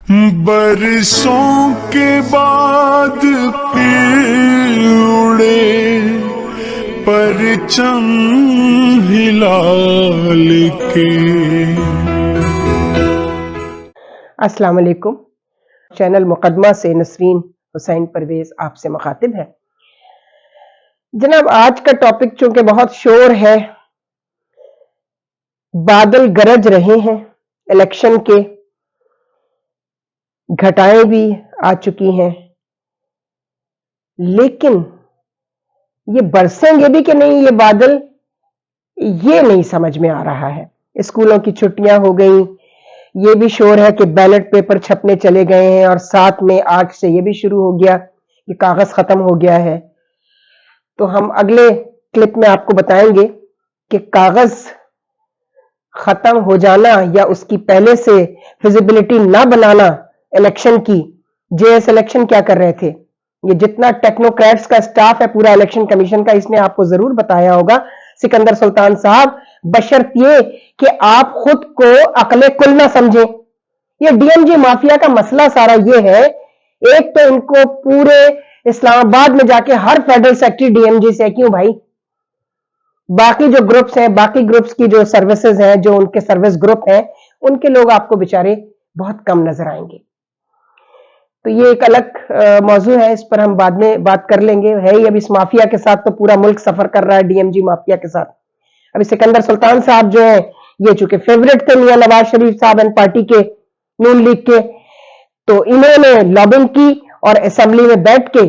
برسوں کے بعد پھر اڑے پرچم ہلال کے۔ السلام علیکم، چینل مقدمہ سے نسرین حسین پرویز آپ سے مخاطب ہے۔ جناب، آج کا ٹاپک چونکہ بہت شور ہے، بادل گرج رہے ہیں الیکشن کے، گھٹائیں بھی آ چکی ہیں، لیکن یہ برسیں گے بھی کہ نہیں یہ بادل، یہ نہیں سمجھ میں آ رہا ہے۔ اسکولوں کی چھٹیاں ہو گئیں، یہ بھی شور ہے کہ بیلٹ پیپر چھپنے چلے گئے ہیں، اور ساتھ میں 8 سے یہ بھی شروع ہو گیا کہ کاغذ ختم ہو گیا ہے۔ تو ہم اگلے کلپ میں آپ کو بتائیں گے کہ کاغذ ختم ہو جانا یا اس کی پہلے سے فیزیبلٹی نہ بنانا الیکشن کی، جے ایس الیکشن کیا کر رہے تھے۔ یہ جتنا ٹیکنوکریٹس کا سٹاف ہے پورا الیکشن کمیشن کا، اس نے آپ کو ضرور بتایا ہوگا سکندر سلطان صاحب، بشرط یہ کہ آپ خود کو عقل کل نہ سمجھیں۔ یہ ڈی ایم جی مافیا کا مسئلہ سارا یہ ہے، ایک تو ان کو پورے اسلام آباد میں جا کے ہر federal secretary D M G سے، کیوں بھائی؟ باقی جو گروپس ہیں، باقی گروپس کی جو سروسز ہیں، جو ان کے سروس گروپ ہیں، ان کے لوگ آپ کو بیچارے بہت کم نظر آئیں گے۔ تو یہ ایک الگ موضوع ہے، اس پر ہم بعد میں بات کر لیں گے۔ ہے ہی اب اس مافیا کے ساتھ تو پورا ملک سفر کر رہا ہے، ڈی ایم جی مافیا کے ساتھ۔ ابھی سکندر سلطان صاحب جو ہیں، یہ چونکہ فیورٹ تھے میاں نواز شریف صاحب اینڈ پارٹی کے، نون لیگ کے، تو انہوں نے لابنگ کی اور اسمبلی میں بیٹھ کے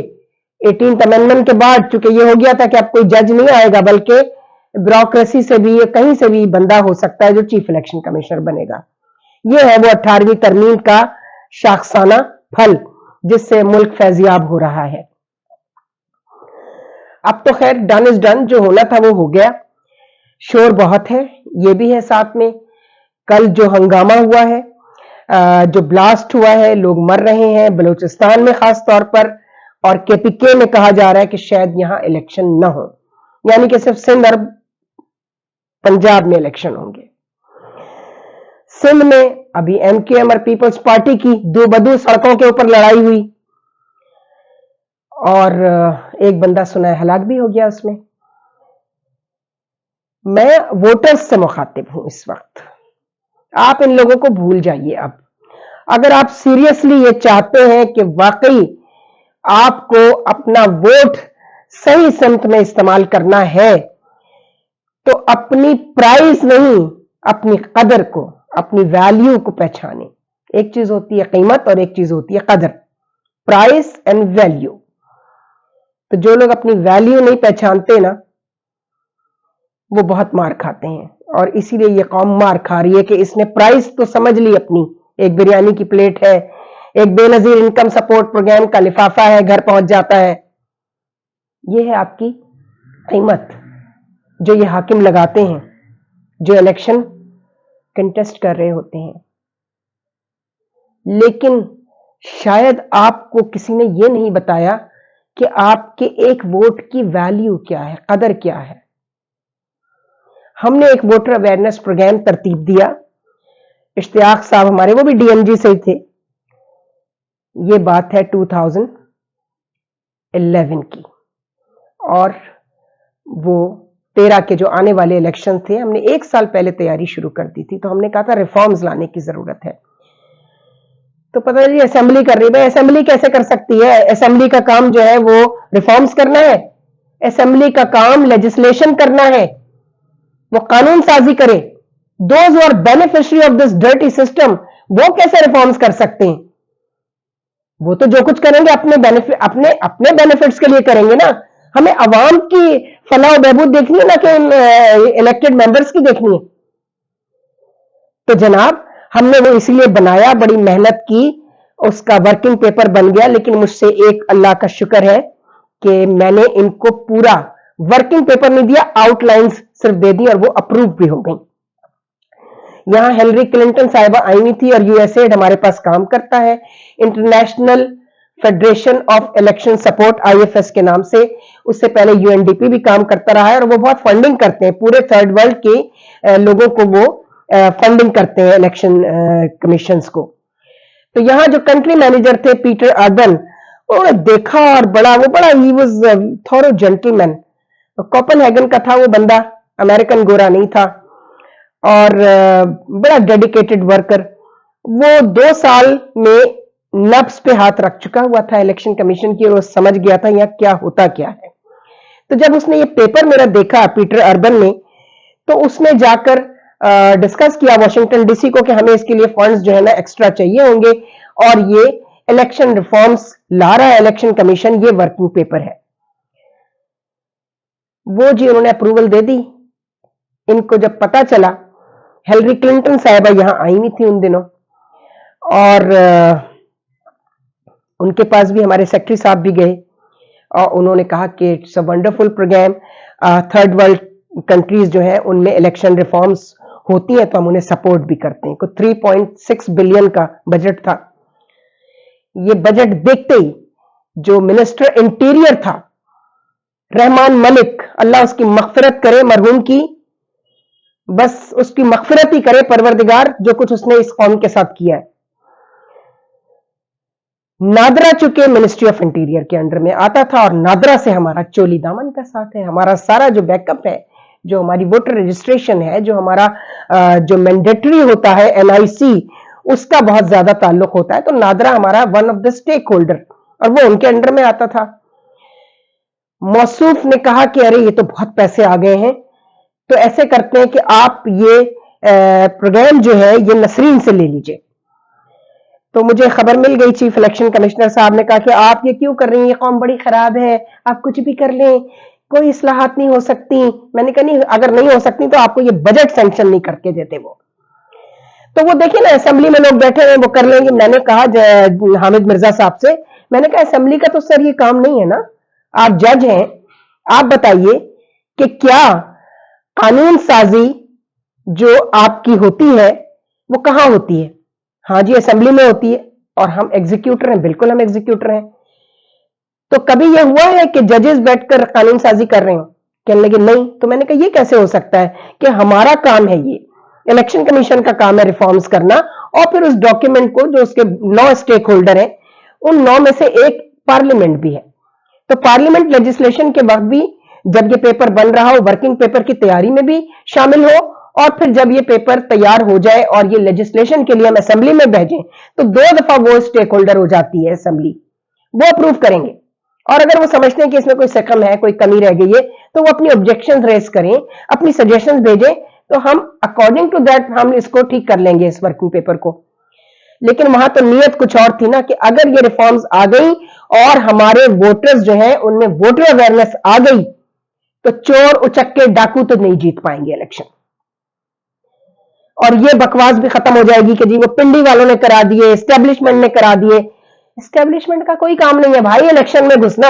18th امینڈمنٹ کے بعد چونکہ یہ ہو گیا تھا کہ اب کوئی جج نہیں آئے گا، بلکہ بیوروکریسی سے بھی کہیں سے بھی بندہ ہو سکتا ہے جو چیف الیکشن کمشنر بنے گا۔ یہ ہے وہ 18ویں ترمیم کا شاخسانہ پھل جس سے ملک فیضیاب ہو رہا ہے۔ اب تو خیر ڈن از ڈن، جو ہونا تھا وہ ہو گیا۔ شور بہت ہے، یہ بھی ہے ساتھ میں کل جو ہنگامہ ہوا ہے، جو بلاسٹ ہوا ہے، لوگ مر رہے ہیں بلوچستان میں خاص طور پر، اور کے پی کے میں کہا جا رہا ہے کہ شاید یہاں الیکشن نہ ہو، یعنی کہ صرف سندھ اور پنجاب میں الیکشن ہوں گے۔ سندھ میں ابھی ایم کیو ایم اور پیپلز پارٹی کی دو بدو سڑکوں کے اوپر لڑائی ہوئی، اور ایک بندہ سنا ہے ہلاک بھی ہو گیا اس میں۔ میں ووٹرز سے مخاطب ہوں اس وقت، آپ ان لوگوں کو بھول جائیے۔ اب اگر آپ سیریسلی یہ چاہتے ہیں کہ واقعی آپ کو اپنا ووٹ صحیح سمت میں استعمال کرنا ہے، تو اپنی پرائز نہیں، اپنی قدر کو، اپنی ویلیو کو پہچانے۔ ایک چیز ہوتی ہے قیمت اور ایک چیز ہوتی ہے قدر، پرائز اینڈ ویلیو۔ تو جو لوگ اپنی ویلیو نہیں پہچانتے نا، وہ بہت مار کھاتے ہیں، اور اسی لیے یہ قوم مار کھا رہی ہے کہ اس نے پرائز تو سمجھ لی اپنی، ایک بریانی کی پلیٹ ہے، ایک بے نظیر انکم سپورٹ پروگرام کا لفافہ ہے، گھر پہنچ جاتا ہے۔ یہ ہے آپ کی قیمت جو یہ حاکم لگاتے ہیں، جو الیکشن کنٹیسٹ کر رہے ہوتے ہیں۔ لیکن شاید آپ کو کسی نے یہ نہیں بتایا کہ آپ کے ایک ووٹ کی ویلیو کیا ہے، قدر کیا ہے۔ ہم نے ایک ووٹر اویئرنیس پروگرام ترتیب دیا، اشتیاق صاحب ہمارے، وہ بھی ڈی ایم جی سے ہی تھے۔ یہ بات ہے 2011 کی، اور وہ 13 کے جو آنے والے الیکشن تھے، ہم نے 1 سال پہلے تیاری شروع کر دی تھی۔ تو ہم نے کہا تھا ریفارمز لانے کی ضرورت ہے۔ تو پتہ نہیں اسمبلی کر رہی ہے، اسمبلی کیسے کر سکتی ہے؟ اسمبلی کا کام جو ہے وہ ریفارمز کرنا ہے، اسمبلی کا کام لیجسلیشن کرنا ہے، وہ قانون سازی کرے۔ Those are beneficiary of this dirty system, وہ کیسے ریفارمز کر سکتے ہیں؟ وہ تو جو کچھ کریں گے اپنے بینیفٹس کے لیے کریں گے نا۔ ہمیں عوام کی فلاح و بہبود دیکھنی ہے، نہ کہ الیکٹڈ ممبرس کی دیکھنی ہے۔ تو جناب ہم نے وہ اسی لیے بنایا، بڑی محنت کی، اس کا ورکنگ پیپر بن گیا، لیکن مجھ سے ایک اللہ کا شکر ہے کہ میں نے ان کو پورا ورکنگ پیپر نہیں دیا، آؤٹ لائنز صرف دے دی، اور وہ اپروو بھی ہو گئی۔ یہاں ہیلری کلنٹن صاحبہ آئی ہوئی تھی، اور یو ایس ایڈ ہمارے پاس کام کرتا ہے، international federation of election support, I F S کے نام سے۔ اس سے پہلے یو این ڈی پی بھی کام کرتا رہا ہے، اور وہ بہت فنڈنگ کرتے ہیں، پورے تھرڈ ورلڈ کے لوگوں کو وہ فنڈنگ کرتے ہیں الیکشن کمیشنز کو۔ तो यहां जो कंट्री मैनेजर थे पीटर अर्बन, उन्होंने देखा और बड़ा he was thorough gentleman. Copenhagen का था वो बंदा, अमेरिकन गोरा नहीं था, और बड़ा डेडिकेटेड वर्कर। वो 2 साल में नब्स पे हाथ रख चुका हुआ था इलेक्शन कमीशन की, और वो समझ गया था यहाँ क्या होता क्या है। तो जब उसने ये पेपर मेरा देखा पीटर अर्बन ने, तो उसने जाकर डिस्कस किया वॉशिंगटन डीसी को कि हमें इसके लिए फंड्स जो है ना एक्स्ट्रा चाहिए होंगे, और ये इलेक्शन रिफॉर्म्स ला रहा है इलेक्शन कमीशन, ये वर्किंग पेपर है। वो जी उन्होंने अप्रूवल दे दी। इनको जब पता चला, हिलरी क्लिंटन साहिबा यहां आई हुई थी उन दिनों, और उनके पास भी हमारे सेक्रेटरी साहब भी गए, और उन्होंने कहा कि it's a wonderful programme, third world countries जो है उनमें इलेक्शन रिफॉर्म्स होती हैं तो हम उन्हें सपोर्ट भी करते हैं। 3.6 बिलियन का बजट था। ये बजट देखते ही जो मिनिस्टर इंटीरियर था रहमान मलिक, अल्लाह उसकी मगफिरत करे मरहूम की, बस उसकी मगफिरत ही करे परवरदिगार, जो कुछ उसने इस कौम के साथ किया है। नादरा चुके मिनिस्ट्री ऑफ इंटीरियर के अंडर में आता था, और नादरा से हमारा चोली दामन का साथ है। हमारा सारा जो बैकअप है, जो हमारी वोटर रजिस्ट्रेशन है, जो हमारा जो मैंडेटरी होता है एनआईसी, उसका बहुत ज्यादा ताल्लुक होता है। तो नादरा हमारा one of the stakeholder, और वो उनके अंडर में आता था। मौसूफ ने कहा कि अरे ये तो बहुत पैसे आ गए हैं, तो ऐसे करते हैं कि आप ये प्रोग्राम जो है ये नसरीन से ले लीजिए। तो मुझे खबर मिल गई, चीफ इलेक्शन कमिश्नर साहब ने कहा कि आप ये क्यों कर रही हैं, ये कौम बड़ी खराब है, आप कुछ भी कर लें, कोई इस्लाहात नहीं हो सकती। मैंने कहा नहीं, अगर नहीं हो सकती तो आपको ये बजट सैंक्शन नहीं करके देते वो। तो वो देखिए ना, असेंबली में लोग बैठे हैं, वो कर लेंगे। मैंने कहा हामिद मिर्जा साहब से, मैंने कहा असेंबली का तो सर ये काम नहीं है ना, आप जज हैं, आप बताइए कि क्या कानून साजी जो आपकी होती है वो कहां होती है? हाँ जी, असेंबली में होती है, और हम एग्जीक्यूटर हैं, बिल्कुल हम एग्जीक्यूटर हैं। तो कभी यह हुआ है कि जजेस बैठकर कानून साजी कर रहे हो? कहने लगे नहीं। तो मैंने कहा ये कैसे हो सकता है कि हमारा काम है, ये इलेक्शन कमीशन का काम है रिफॉर्म्स करना, और फिर उस डॉक्यूमेंट को जो उसके 9 स्टेक होल्डर हैं, उन 9 में से एक पार्लियामेंट भी है। तो पार्लियामेंट लेजिस्लेशन के वक्त भी जब ये पेपर बन रहा हो, वर्किंग पेपर की तैयारी में भी शामिल हो, और फिर जब ये पेपर तैयार हो जाए और ये लेजिस्लेशन के लिए हम असेंबली में भेजें, तो 2 दफा वो स्टेक होल्डर हो जाती है असेंबली, वो अप्रूव करेंगे। और अगर वो समझते हैं कि इसमें कोई सकम है, कोई कमी रह गई है, तो वो अपनी ऑब्जेक्शन रेज करें, अपनी सजेशंस भेजें, तो हम अकॉर्डिंग टू दैट हम इसको ठीक कर लेंगे इस वर्किंग पेपर को। लेकिन वहां तो नीयत कुछ और थी ना, कि अगर ये रिफॉर्म्स आ गई और हमारे वोटर्स जो हैं उनमें वोटर अवेयरनेस आ गई, तो चोर उचक्के डाकू तो नहीं जीत पाएंगे इलेक्शन। और ये बकवास भी खत्म हो जाएगी कि जी वो पिंडी वालों ने करा दिए, एस्टेब्लिशमेंट ने करा दिए। एस्टेब्लिशमेंट का कोई काम नहीं है भाई इलेक्शन में घुसना,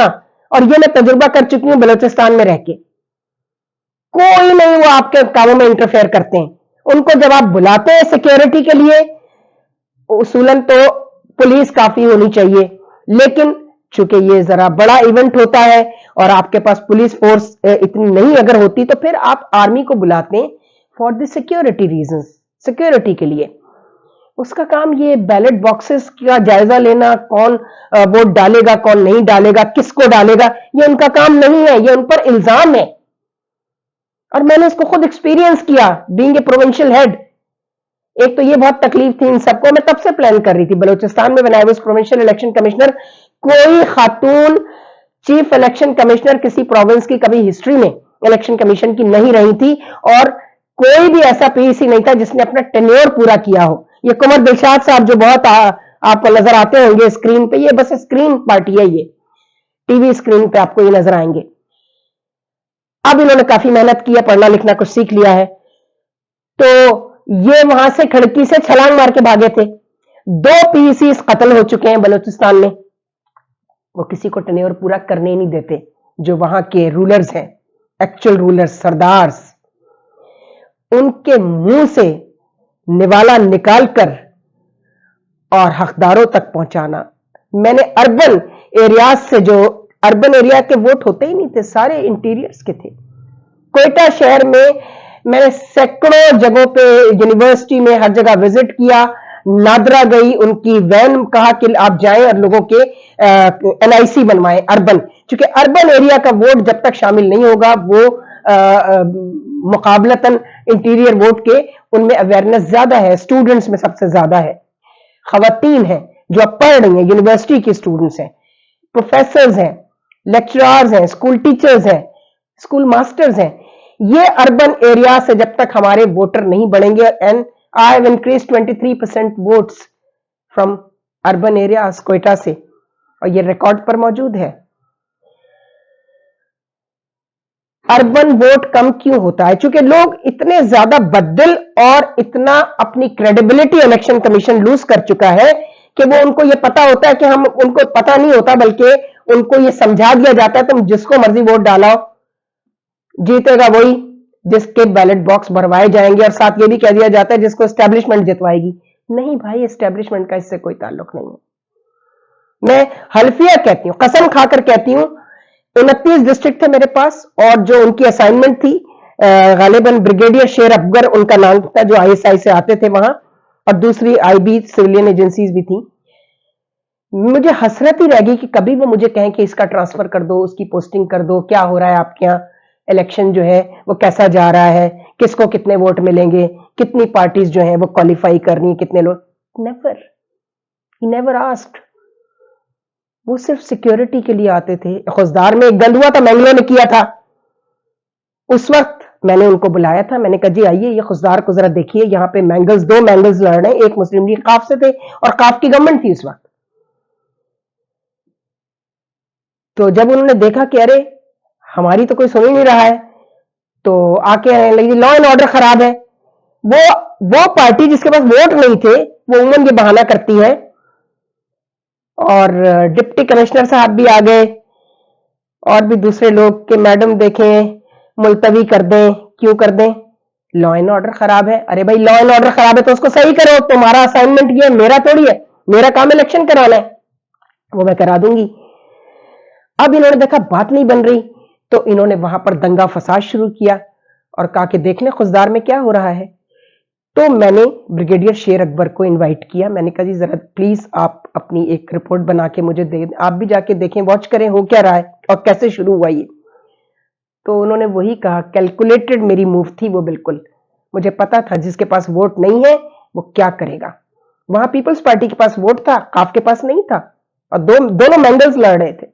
और ये मैं तजुर्बा कर चुकी हूं बलूचिस्तान में रह के। कोई नहीं वो आपके कामों में इंटरफेयर करते हैं। उनको जब आप बुलाते हैं सिक्योरिटी के लिए, उसूलन तो पुलिस काफी होनी चाहिए, लेकिन चूंकि ये जरा बड़ा इवेंट होता है और आपके पास पुलिस फोर्स इतनी नहीं अगर होती, तो फिर आप आर्मी को बुलाते हैं for the security reasons, security के लिए। उसका काम ये बैलेट बॉक्सेस का जायजा लेना, कौन वोट डालेगा कौन नहीं डालेगा, किसको डालेगा, ये उनका काम नहीं है, ये उन पर इल्जाम है। और मैंने इसको खुद एक्सपीरियंस किया बीइंग ए प्रोविंशियल हेड। एक तो ये बहुत तकलीफ थी इन सबको, मैं तब से प्लान कर रही थी बलूचिस्तान में, when I was provincial election commissioner, कोई खातून चीफ इलेक्शन कमिश्नर किसी प्रोविंस की कभी हिस्ट्री में इलेक्शन कमीशन की नहीं रही थी, और कोई भी ऐसा पीसी नहीं था जिसने अपना टेन्योर पूरा किया हो। ये कुमर दिलशाद साहब जो बहुत आपको नजर आते होंगे स्क्रीन पे, ये बस स्क्रीन पार्टी है, ये टीवी स्क्रीन पे आपको ये नजर आएंगे। अब इन्होंने काफी मेहनत की है, पढ़ना लिखना कुछ सीख लिया है, तो ये वहां से खिड़की से छलांग मार के भागे थे। 2 पीसी कत्ल हो चुके हैं बलूचिस्तान में। वो किसी को टेन्योर पूरा करने नहीं देते, जो वहां के रूलर्स हैं, एक्चुअल रूलर्स, सरदार्स, उनके मुंह से निवाला निकालकर और हकदारों तक पहुंचाना। मैंने अर्बन एरियाज से, जो अर्बन एरिया के वोट होते ही नहीं थे, सारे इंटीरियर्स के थे। कोयटा शहर में मैंने सैकड़ों जगहों पे, यूनिवर्सिटी में, हर जगह विजिट किया, नादरा गई, उनकी वैन कहा कि आप जाएं और लोगों के NIC बनवाएं अर्बन, क्योंकि अर्बन एरिया का वोट जब तक शामिल नहीं होगा वो मुकाबलतन इंटीरियर वोट के उनमें अवेयरनेस ज्यादा है, स्टूडेंट्स में सबसे ज्यादा है, खवातीन हैं जो अब पढ़ रही हैं, यूनिवर्सिटी के स्टूडेंट्स हैं, प्रोफेसर्स हैं, लेक्चरर्स हैं, स्कूल टीचर्स हैं, स्कूल मास्टर्स हैं। ये अर्बन एरिया से जब तक हमारे वोटर नहीं बढ़ेंगे, and I have increase 23% votes from urban area Quetta से, और ये रिकॉर्ड पर मौजूद है। अर्बन वोट कम क्यों होता है? क्योंकि लोग इतने ज्यादा बददिल और इतना अपनी क्रेडिबिलिटी इलेक्शन कमीशन लूज कर चुका है कि वो उनको ये पता होता है कि हम, उनको पता नहीं होता बल्कि उनको ये समझा दिया जाता है तुम जिसको मर्जी वोट डालाओ, जीतेगा वही जिसके बैलेट बॉक्स भरवाए जाएंगे, और साथ ये भी कह दिया जाता है जिसको एस्टेब्लिशमेंट जितवाएगी। नहीं भाई, एस्टेब्लिशमेंट का इससे कोई ताल्लुक नहीं है। मैं हल्फिया कहती हूं, कसम खाकर कहती हूं, 29 डिस्ट्रिक्ट थे मेरे पास, और जो उनकी असाइनमेंट थी गालिबन ब्रिगेडियर शेर अकबर उनका नाम था, जो ISI से आते थे वहां, और दूसरी IB सिविलियन एजेंसीज भी थी। मुझे हसरत ही रह गई कि कभी वो मुझे कहें कि इसका ट्रांसफर कर दो, उसकी पोस्टिंग कर दो, क्या हो रहा है आपके यहाँ, इलेक्शन जो है वो कैसा जा रहा है, किसको कितने वोट मिलेंगे, कितनी पार्टीज जो है वो क्वालिफाई कर रही, कितने लोग। Never, he never asked. वो सिर्फ सिक्योरिटी के लिए आते थे। खुशदार में एक गंद हुआ था, मैंगलो ने किया था, उस वक्त मैंने उनको बुलाया था, मैंने कहा जी आइए ये खुशदार को जरा देखिए, यहाँ पे मैंगल्स, 2 मैंगल्स लड़ रहे हैं, एक मुस्लिम लीग काफ से थे और काफ की गवर्नमेंट थी उस वक्त। तो जब उन्होंने देखा कि अरे हमारी तो कोई सुन ही नहीं रहा है, तो आके कहने लगी लॉ एंड ऑर्डर खराब है। वो पार्टी जिसके पास वोट नहीं थे वो उमन ये बहाना करती है, और डिप्टी कमिश्नर साहब भी आ गए और भी दूसरे लोग कि मैडम देखें मुलतवी कर दें। क्यों कर दें? लॉ एंड ऑर्डर खराब है। अरे भाई, लॉ एंड ऑर्डर खराब है तो उसको सही करो, तुम्हारा असाइनमेंट ये है, मेरा थोड़ी है, मेरा काम इलेक्शन कराना है, वो मैं करा दूंगी। अब इन्होंने देखा बात नहीं बन रही, तो इन्होंने वहां पर दंगा फसाद शुरू किया और कहा कि देख लें खुशदार में क्या हो रहा है। तो मैंने ब्रिगेडियर शेर अकबर को इनवाइट किया, मैंने कहा जी जरा प्लीज आप अपनी एक रिपोर्ट बना के मुझे दे, आप भी जाके देखें, वॉच करें हो क्या रहा है और कैसे शुरू हुआ ये। तो उन्होंने वही कहा, कैलकुलेटेड मेरी मूव थी वो, बिल्कुल मुझे पता था जिसके पास वोट नहीं है वो क्या करेगा। वहां पीपल्स पार्टी के पास वोट था, काफ के पास नहीं था, और दोनों मैंगल्स लड़ रहे थे।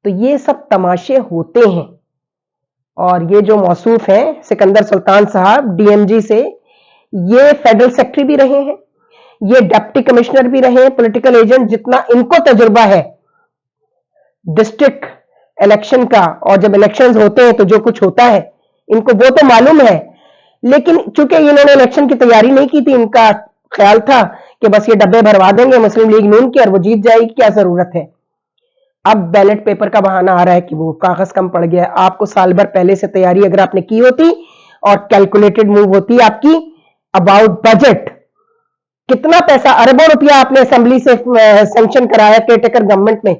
तो ये सब तमाशे होते हैं। और ये जो मौसूफ हैं सिकंदर सुल्तान साहब DMG से, ये फेडरल सेक्रेटरी भी रहे हैं, ये डिप्टी कमिश्नर भी रहे हैं, पॉलिटिकल एजेंट। जितना इनको तजुर्बा है डिस्ट्रिक्ट इलेक्शन का, और जब इलेक्शंस होते हैं तो जो कुछ होता है इनको वो तो मालूम है, लेकिन चूंकि इन्होंने इलेक्शन की तैयारी नहीं की थी, इनका ख्याल था कि बस ये डब्बे भरवा देंगे मुस्लिम लीग नून के और वो जीत जाएगी, क्या जरूरत है। अब बैलेट पेपर का बहाना आ रहा है कि वो कागज कम पड़ गया। आपको साल भर पहले से तैयारी अगर आपने की होती और कैलकुलेटेड मूव होती आपकी अबाउट बजट, कितना पैसा, अरबों रुपया आपने असेंबली से सैंक्शन कराया केयरटेकर गवर्नमेंट में।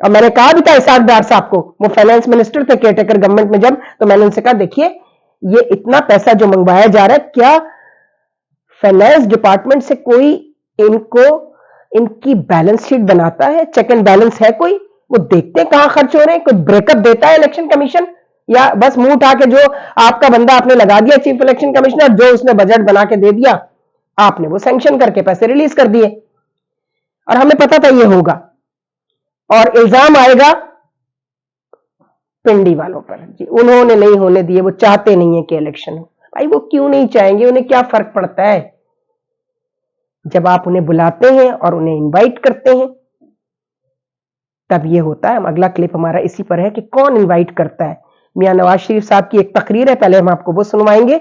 और मैंने कहा भी था इसाक डार साहब को, वो फाइनेंस मिनिस्टर थे केयरटेकर गवर्नमेंट में जब, तो मैंने उनसे कहा देखिए ये इतना पैसा जो मंगवाया जा रहा है, क्या फाइनेंस डिपार्टमेंट से कोई इनकी बैलेंस शीट बनाता है, चेक एंड बैलेंस है कोई, वो देखते हैं कहां खर्च हो रहे हैं, कोई ब्रेकअप देता है इलेक्शन कमीशन, या बस मुंह उठा के जो आपका बंदा आपने लगा दिया चीफ इलेक्शन कमिश्नर, जो उसने बजट बना के दे दिया, आपने वो सैंक्शन करके पैसे रिलीज कर दिए। और हमें पता था ये होगा, और इल्जाम आएगा पिंडी वालों पर, जी उन्होंने नहीं होने दिए, वो चाहते नहीं है कि इलेक्शन हो। भाई वो क्यों नहीं चाहेंगे, उन्हें क्या फर्क पड़ता है। जब आप उन्हें बुलाते हैं और उन्हें इनवाइट करते हैं तब ये होता है। अगला क्लिप हमारा इसी पर है कि कौन इनवाइट करता है। मियां नवाज शरीफ साहब की एक तकरीर है, पहले हम आपको वो सुनवाएंगे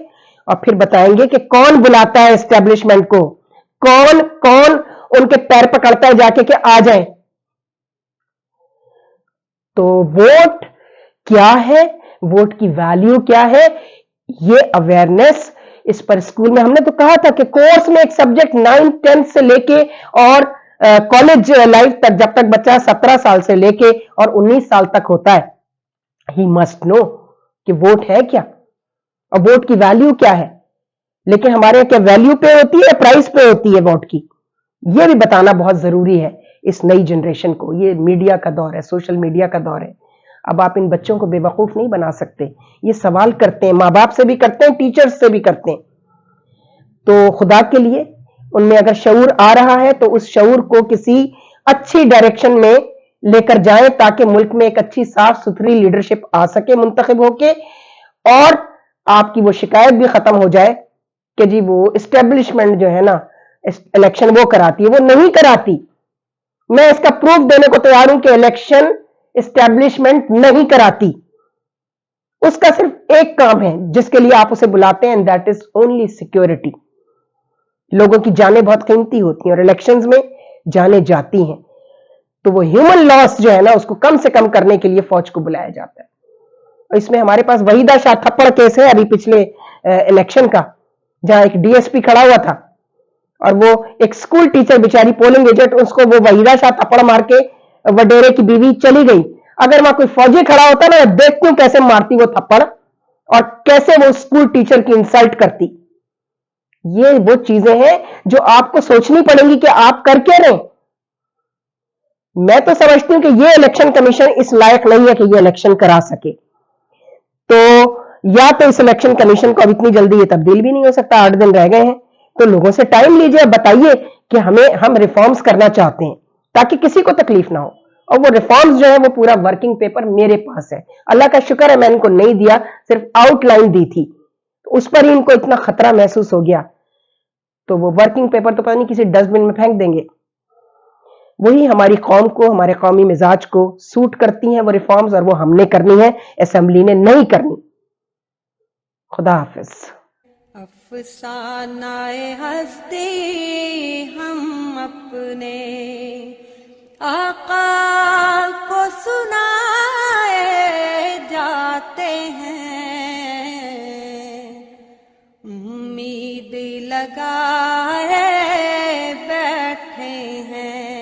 और फिर बताएंगे कि कौन बुलाता है एस्टेब्लिशमेंट को, कौन कौन उनके पैर पकड़ता है जाके कि आ जाए। तो वोट क्या है, वोट की वैल्यू क्या है, ये अवेयरनेस इस पर स्कूल में, हमने तो कहा था कि कोर्स में एक सब्जेक्ट 9th 10th से लेके और कॉलेज लाइफ तक, जब तक बच्चा 17 साल से लेके और 19 साल तक होता है, ही मस्ट नो कि वोट है क्या और वोट की वैल्यू क्या है। لیکن ہمارے یہاں کیا ویلیو پہ ہوتی ہے، پرائز پہ ہوتی ہے ووٹ کی؟ یہ بھی بتانا بہت ضروری ہے اس نئی جنریشن کو. یہ میڈیا کا دور ہے، سوشل میڈیا کا دور ہے. اب آپ ان بچوں کو بے وقوف نہیں بنا سکتے. یہ سوال کرتے ہیں، ماں باپ سے بھی کرتے ہیں، ٹیچرز سے بھی کرتے ہیں. تو خدا کے لیے ان میں اگر شعور آ رہا ہے تو اس شعور کو کسی اچھی ڈائریکشن میں لے کر جائیں تاکہ ملک میں ایک اچھی صاف ستھری لیڈرشپ آ سکے منتخب ہو کے، اور آپ کی وہ شکایت بھی ختم ہو جائے کہ جی وہ اسٹیبلشمنٹ جو ہے نا الیکشن وہ کراتی ہے. وہ نہیں کراتی. میں اس کا پروف دینے کو تیار ہوں کہ الیکشن اسٹیبلشمنٹ نہیں کراتی. اس کا صرف ایک کام ہے جس کے لیے آپ اسے بلاتے ہیں، دیٹ از اونلی سیکورٹی. لوگوں کی جانیں بہت قیمتی ہوتی ہیں اور الیکشنز میں جانیں جاتی ہیں، تو وہ ہیومن لاس جو ہے نا اس کو کم سے کم کرنے کے لیے فوج کو بلایا جاتا ہے. اور اس میں ہمارے پاس وحیدہ شاہ تھپڑ کیس ہے ابھی پچھلے الیکشن کا، جہاں ایک ڈی ایس پی کھڑا ہوا تھا اور وہ ایک اسکول ٹیچر بیچاری پولنگ ایجنٹ، اس کو وہ وحیدہ شاہ تھپڑ مار کے وڈیرے کی بیوی چلی گئی. اگر وہاں کوئی فوجی کھڑا ہوتا نا، دیکھتی ہوں کیسے مارتی وہ تھپڑ اور کیسے وہ اسکول ٹیچر کی انسلٹ کرتی. یہ وہ چیزیں ہیں جو آپ کو سوچنی پڑیں گی کہ آپ کر کیا رہے. میں تو سمجھتی ہوں کہ یہ الیکشن کمیشن اس لائق نہیں ہے کہ یہ الیکشن کرا سکے. تو یا تو اس الیکشن کمیشن کو اب اتنی جلدی یہ تبدیل بھی نہیں ہو سکتا، 8 دن رہ گئے ہیں، تو لوگوں سے ٹائم لیجئے، بتائیے کہ ہم ریفارمز کرنا چاہتے ہیں تاکہ کسی کو تکلیف نہ ہو. اور وہ ریفارمز جو ہے وہ پورا ورکنگ پیپر میرے پاس ہے. اللہ کا شکر ہے میں ان کو نہیں دیا، صرف آؤٹ لائن دی تھی. اس پر ہی ان کو اتنا خطرہ محسوس ہو گیا تو وہ ورکنگ پیپر تو پتہ نہیں کسی ڈسٹ بن میں پھینک دیں گے. وہی ہماری قوم کو، ہمارے قومی مزاج کو سوٹ کرتی ہیں وہ ریفارمز، اور وہ ہم نے کرنی ہے، اسمبلی نے نہیں کرنی. خدا حافظ. افسانہ ہستی ہم اپنے آقا کو سنائے جاتے ہیں، امید لگائے بیٹھے ہیں.